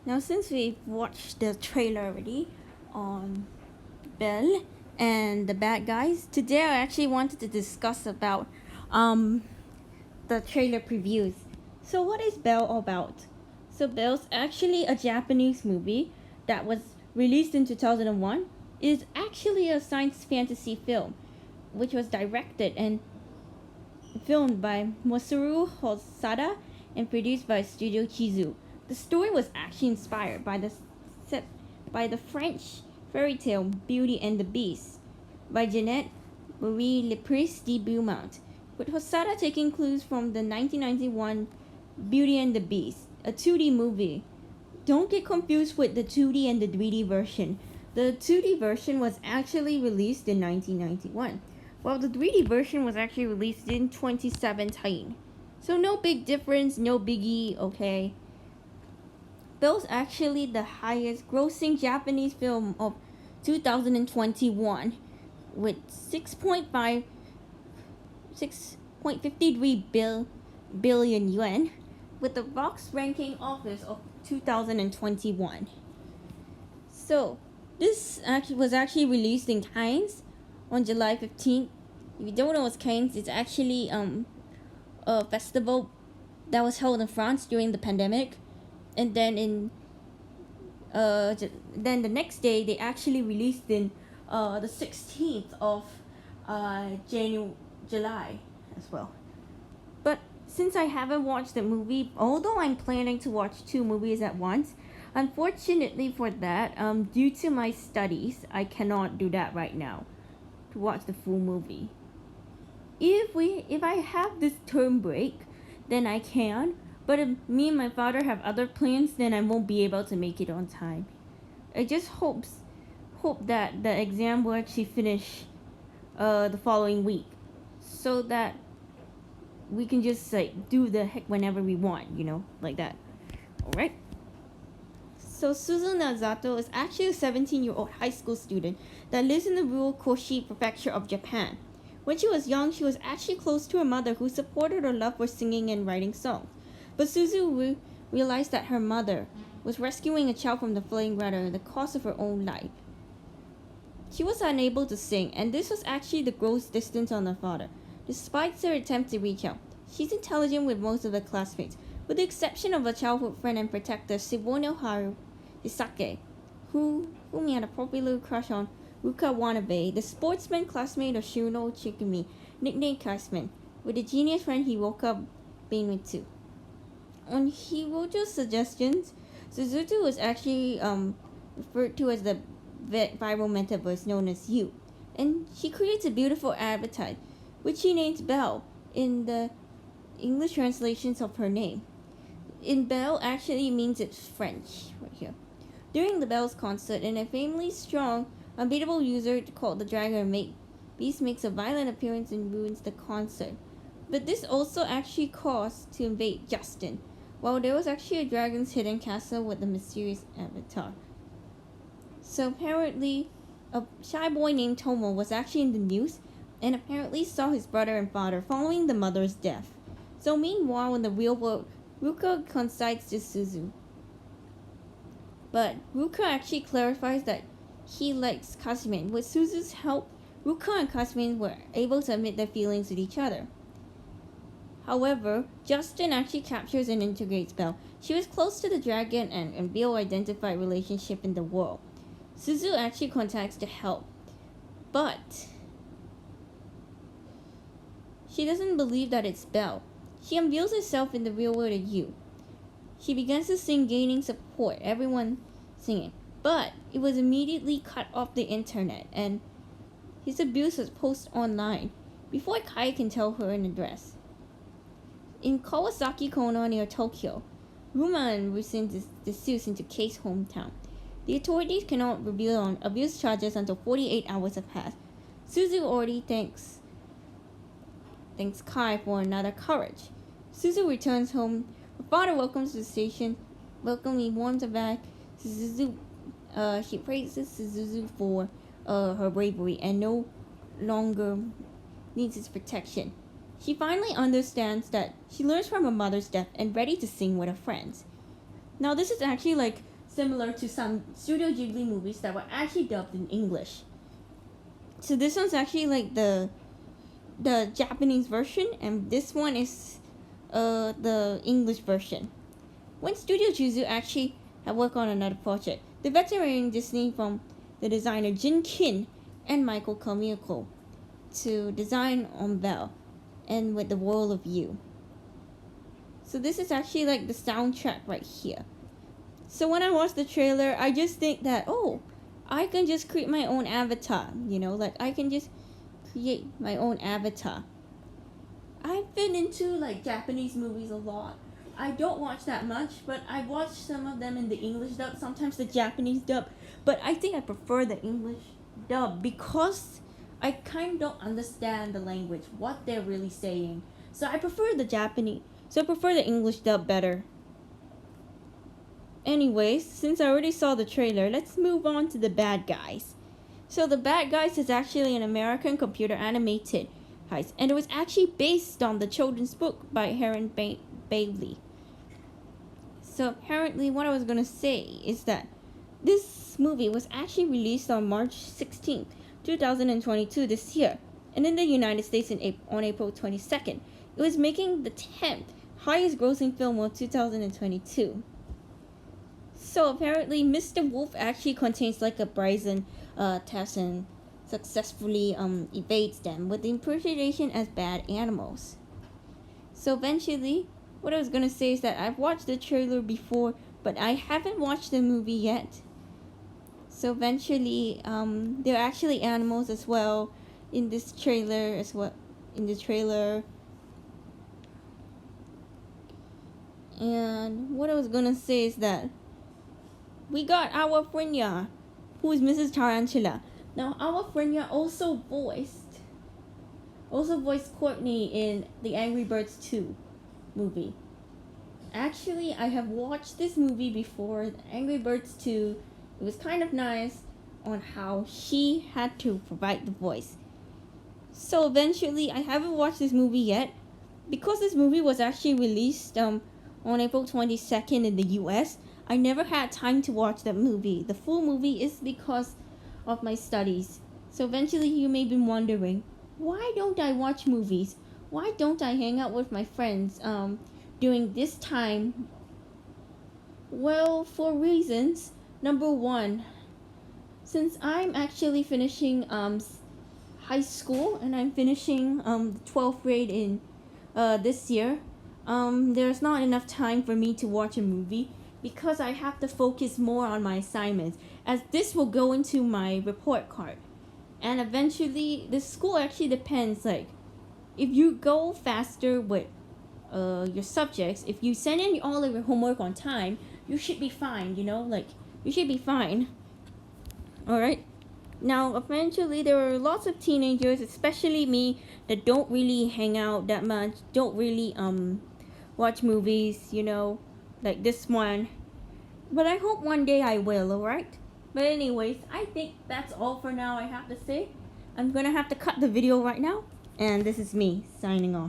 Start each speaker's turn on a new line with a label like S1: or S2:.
S1: Now, since we've watched the trailer already on Belle and the bad guys, today I actually wanted to discuss about um the trailer previews. So, what is Belle all about? So, Belle's actually a Japanese movie that was released in 2001. It is actually a science fantasy film, which was directed and filmed by Masaru Hosada and produced by Studio Chizu. The story was actually inspired by the French fairy tale Beauty and the Beast by Jeanette Marie Lepris de Beaumont, with Hosada taking clues from the 1991 Beauty and the Beast, a 2D movie. Don't get confused with the 2D and the 3D version. The 2D version was actually released in 1991, while the 3D version was actually released in 2017. So no big difference, no biggie, okay? Belle's actually the highest grossing Japanese film of 2021 with 6.53 billion yuan, with the box ranking office of 2021. So, this was actually released in Cannes on July 15th. If you don't know what's Cannes, it's actually a festival that was held in France during the pandemic, and then then the next day they actually released in the 16th of July as well. But since I haven't watched the movie, although I'm planning to watch two movies at once, unfortunately for that, due to my studies, I cannot do that right now to watch the full movie. If I have this term break, then I can. But if me and my father have other plans, then I won't be able to make it on time. I just hope that the exam will actually finish the following week, so that we can just do the heck whenever we want, like that. Alright? So Suzu Nazato is actually a 17-year-old high school student that lives in the rural Koshi prefecture of Japan. When she was young, she was actually close to her mother, who supported her love for singing and writing songs. But Suzu realized that her mother was rescuing a child from the flaying rather at the cost of her own life. She was unable to sing, and this was actually the gross distance on her father. Despite her attempt to reach out, she's intelligent with most of her classmates, with the exception of a childhood friend and protector, Shibuno Haru Hisake, whom he had a popular crush on, Ruka Wanabe, the sportsman classmate of Shuno Chikumi, nicknamed Kasman, with a genius friend he woke up being with too. On Hirojo's suggestions, Suzuki was actually referred to as the viral metaverse known as You, and she creates a beautiful avatar, which she names Belle in the English translations of her name. In Belle actually means it's French right here. During the Belle's concert, and a famously strong, unbeatable user called the Dragon Beast makes a violent appearance and ruins the concert. But this also actually caused to invade Justin, while there was actually a dragon's hidden castle with a mysterious avatar. So apparently, a shy boy named Tomo was actually in the news and apparently saw his brother and father following the mother's death. So meanwhile, in the real world, Ruka confides to Suzu. But Ruka actually clarifies that he likes Kasmin. With Suzu's help, Ruka and Kasmin were able to admit their feelings with each other. However, Justin actually captures and integrates Belle. She was close to the dragon and Bill identified relationship in the world. Suzu actually contacts to help, but she doesn't believe that it's Belle. She unveils herself in the real world of You. She begins to sing, gaining support, everyone singing, but it was immediately cut off the internet, and his abuse was posted online before Kai can tell her an address. In Kawasaki Kono near Tokyo, Ruman rescinds Deceased into Kei's hometown. The authorities cannot reveal on abuse charges until 48 hours have passed. Suzu already thanks Kai for another courage. Suzu returns home. Her father welcomes the station. Welcoming warms her back. She praises Suzu for her bravery and no longer needs his protection. She finally understands that she learns from her mother's death and ready to sing with her friends. Now this is actually similar to some Studio Ghibli movies that were actually dubbed in English. So this one's actually like the Japanese version, and this one is the English version. When Studio Juzu actually had worked on another project, the veteran Disney from the designer Jin Kin and Michael Carmichael to design on Belle and with the World of You. So this is actually like the soundtrack right here. So when I watch the trailer, I just think that, oh, I can just create my own avatar, like I can just create my own avatar. I've been into like Japanese movies a lot. I don't watch that much, but I watch some of them in the English dub, sometimes the Japanese dub, but I think I prefer the English dub because I kind of don't understand the language, what they're really saying. So I prefer the English dub better. Anyways, since I already saw the trailer, let's move on to the bad guys. So the bad guys is actually an American computer animated heist, and it was actually based on the children's book by Heron Bailey. So apparently what I was going to say is that this movie was actually released on March 16th, 2022 this year, and in the United States on April 22nd. It was making the 10th highest grossing film of 2022. So apparently Mr. Wolf actually contains like a brazen test and successfully evades them with the impersonation as bad animals. So eventually, what I was going to say is that I've watched the trailer before, but I haven't watched the movie yet. So eventually, there are actually animals as well in this trailer And what I was going to say is that we got our Frenya, who is Mrs. Tarantula. Now, our Frenya also voiced Courtney in the Angry Birds 2 movie. Actually, I have watched this movie before, Angry Birds 2. It was kind of nice on how she had to provide the voice. So eventually, I haven't watched this movie yet because this movie was actually released on April 22nd in the US. I never had time to watch that movie. The full movie is because of my studies. So eventually you may be wondering, why don't I watch movies? Why don't I hang out with my friends during this time? Well, for reasons. Number one, since I'm actually finishing high school and I'm finishing 12th grade in this year, there's not enough time for me to watch a movie because I have to focus more on my assignments, as this will go into my report card. And eventually, the school actually depends, like, if you go faster with your subjects, if you send in all of your homework on time, you should be fine, you should be fine. Alright? Now, eventually, there are lots of teenagers, especially me, that don't really hang out that much, don't really watch movies, like this one. But I hope one day I will, alright? But anyways, I think that's all for now I have to say. I'm gonna have to cut the video right now. And this is me signing off.